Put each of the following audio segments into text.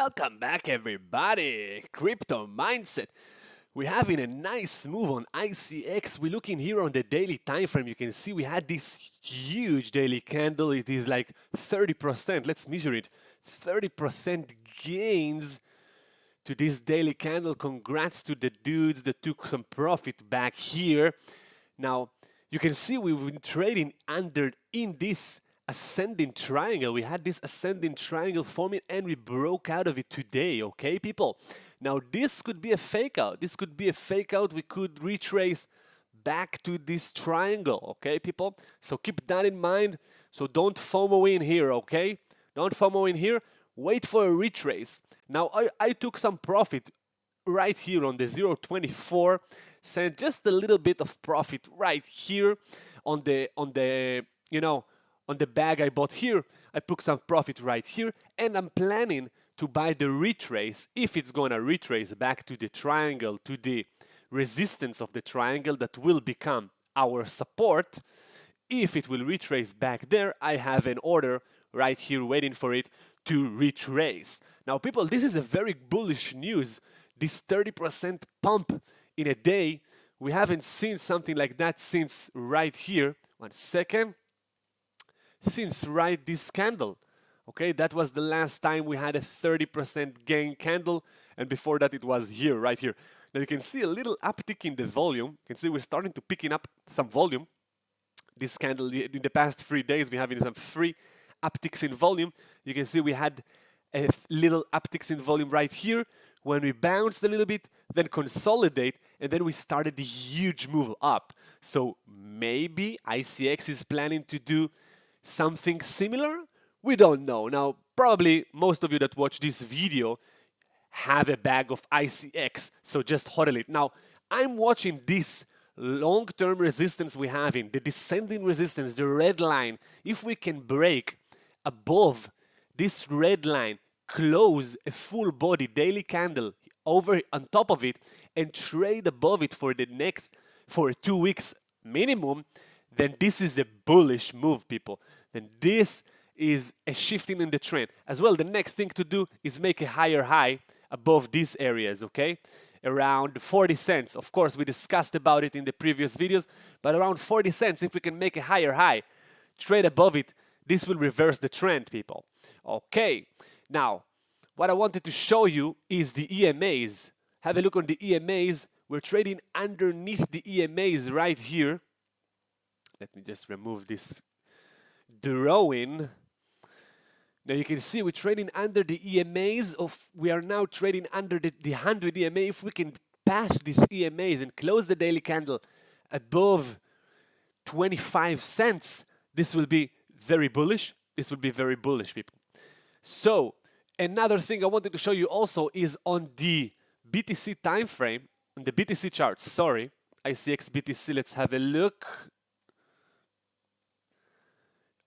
Welcome back, everybody. Crypto mindset. We're having a nice move on ICX. We're looking here on the daily time frame. You can see we had this huge daily candle. It is like 30%. Let's measure it. 30% gains to this daily candle. Congrats to the dudes that took some profit back here. Now, you can see we've been trading in this ascending triangle. We had this ascending triangle forming and we broke out of it today, okay, people? Now, this could be a fake out. This could be a fake out. We could retrace back to this triangle, okay, people? So keep that in mind. So don't FOMO in here, okay? Don't FOMO in here. Wait for a retrace. Now, I took some profit right here on the 0.24 cent, just a little bit of profit right here on the bag I bought here. I took some profit right here, and I'm planning to buy the retrace if it's gonna retrace back to the triangle, to the resistance of the triangle that will become our support. If it will retrace back there, I have an order right here waiting for it to retrace. Now, people, this is a very bullish news. This 30% pump in a day, we haven't seen something like that since right here. One second. Since right this candle. Okay, that was the last time we had a 30% gain candle, and before that it was here, right here. Now you can see a little uptick in the volume. You can see we're starting to picking up some volume. This candle, in the past 3 days, we're having some free upticks in volume. You can see we had a little upticks in volume right here when we bounced a little bit, then consolidate, and then we started the huge move up. So maybe ICX is planning to do something similar? We don't know. Now, probably most of you that watch this video have a bag of ICX, so just hodl it. Now, I'm watching this long-term resistance we have in, the descending resistance, the red line. If we can break above this red line, close a full body daily candle over on top of it, and trade above it for 2 weeks minimum, then this is a bullish move, people. Then this is a shifting in the trend. As well, the next thing to do is make a higher high above these areas, okay? Around 40 cents. Of course, we discussed about it in the previous videos, but around 40 cents, if we can make a higher high, trade above it, this will reverse the trend, people. Okay, now, what I wanted to show you is the EMAs. Have a look on the EMAs. We're trading underneath the EMAs right here. Let me just remove this drawing. Now you can see we're trading under the EMAs we are now trading under the 100 EMA. If we can pass these EMAs and close the daily candle above 25 cents, this will be very bullish. This will be very bullish, people. So another thing I wanted to show you also is on the BTC time frame, on the BTC chart, sorry, ICX BTC. Let's have a look.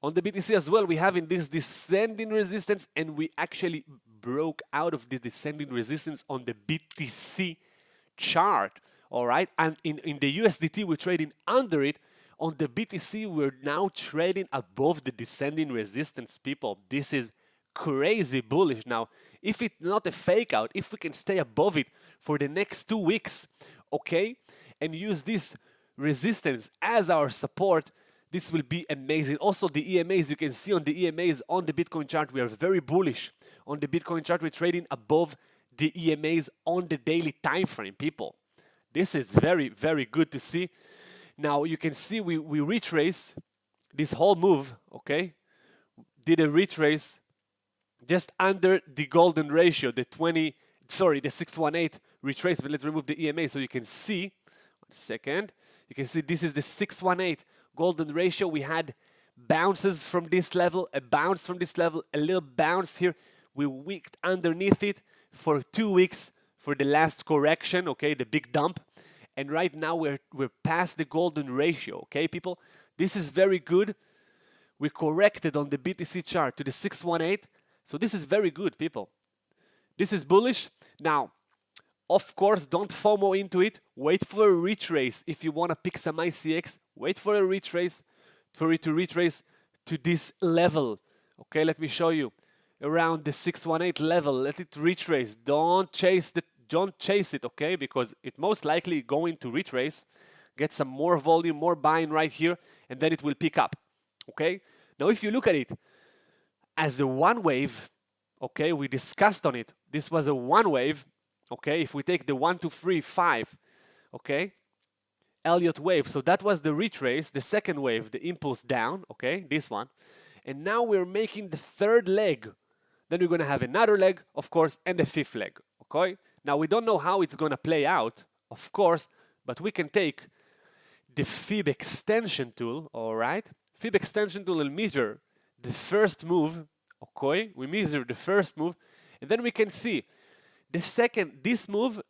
On the BTC as well, we have in this descending resistance, and we actually broke out of the descending resistance on the BTC chart, all right? And in the USDT, we're trading under it. On the BTC, we're now trading above the descending resistance, people. This is crazy bullish. Now, if it's not a fake out, if we can stay above it for the next 2 weeks, okay, and use this resistance as our support, this will be amazing. Also, the EMAs, you can see on the EMAs on the Bitcoin chart, we are very bullish. On the Bitcoin chart, we're trading above the EMAs on the daily time frame, people. This is very, very good to see. Now, you can see we retrace this whole move, okay? Did a retrace just under the golden ratio, the 618 retracement. Let's remove the EMA so you can see. 1 second. You can see this is the 618 golden ratio. We had bounces from this level, a bounce from this level, a little bounce here. We wicked underneath it for 2 weeks for the last correction, okay, the big dump. And right now we're past the golden ratio, okay, people? This is very good. We corrected on the BTC chart to the 618. So this is very good, people. This is bullish. Now, of course, don't FOMO into it. Wait for a retrace. If you want to pick some ICX, wait for a retrace, for it to retrace to this level. Okay, let me show you. around the 618 level. Let it retrace. Don't chase it, okay? Because it most likely going to retrace, get some more volume, more buying right here, and then it will pick up, okay? Now, if you look at it as a one wave, okay, we discussed on it. This was a one wave, okay? If we take the 1, 2, 3, 5, okay? Elliott wave. So that was the retrace, the second wave, the impulse down, okay? This one. And now we're making the third leg. Then we're going to have another leg, of course, and the fifth leg, okay? Now, we don't know how it's going to play out, of course, but we can take the fib extension tool, all right? Fib extension tool will measure the first move, okay? We measure the first move, and then we can see the second, this move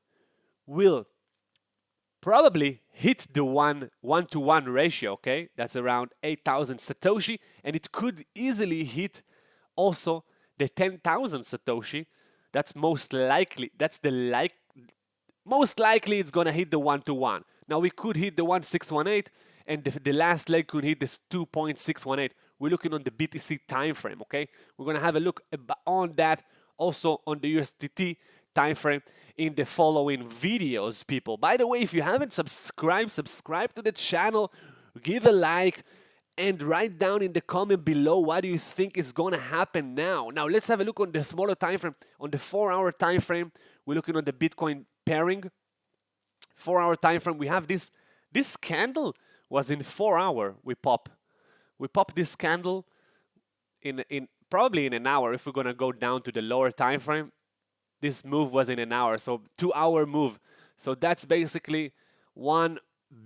will probably hit the 1-to-1 ratio, okay? That's around 8,000 Satoshi, and it could easily hit also the 10,000 Satoshi. That's most likely, most likely it's gonna hit the 1-to-1. Now we could hit the 1.618, and the last leg could hit this 2.618. We're looking on the BTC time frame, okay? We're gonna have a look on that also on the USDT time frame in the following videos, people. By the way, if you haven't subscribed, subscribe to the channel, give a like, and write down in the comment below what do you think is going to happen now. Now, let's have a look on the smaller time frame. On the 4-hour time frame, we're looking on the Bitcoin pairing. 4-hour time frame, we have this candle was in 4-hour. We pop this candle in probably in an hour. If we're going to go down to the lower time frame, this move was in an hour, so 2-hour move. So that's basically one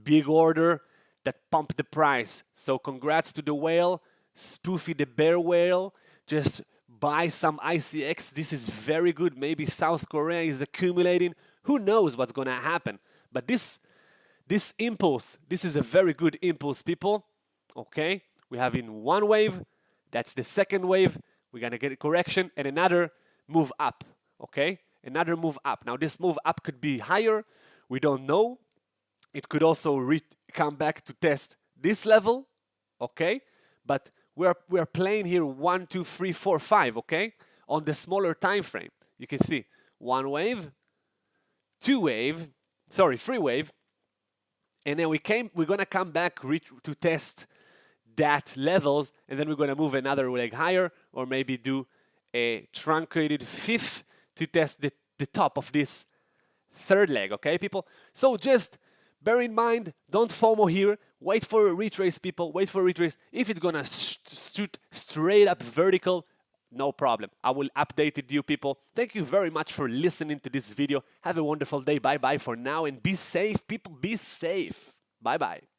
big order that pumped the price. So congrats to the whale, Spoofy the bear whale. Just buy some ICX. This is very good. Maybe South Korea is accumulating. Who knows what's gonna happen? But this impulse, this is a very good impulse, people. Okay, we have in one wave. That's the second wave. We're gonna get a correction and another move up. Okay, another move up. Now this move up could be higher. We don't know. It could also come back to test this level. Okay, but we're playing here 1, 2, 3, 4, 5. Okay, on the smaller time frame, you can see one wave, two wave, sorry, three wave, and then we're gonna come back to test that levels, and then we're gonna move another leg higher, or maybe do a truncated fifth to test the top of this third leg, okay, people? So just bear in mind, don't FOMO here. Wait for a retrace, people. Wait for a retrace. If it's gonna shoot straight up vertical, no problem. I will update it to you, people. Thank you very much for listening to this video. Have a wonderful day. Bye-bye for now, and be safe, people. Be safe. Bye-bye.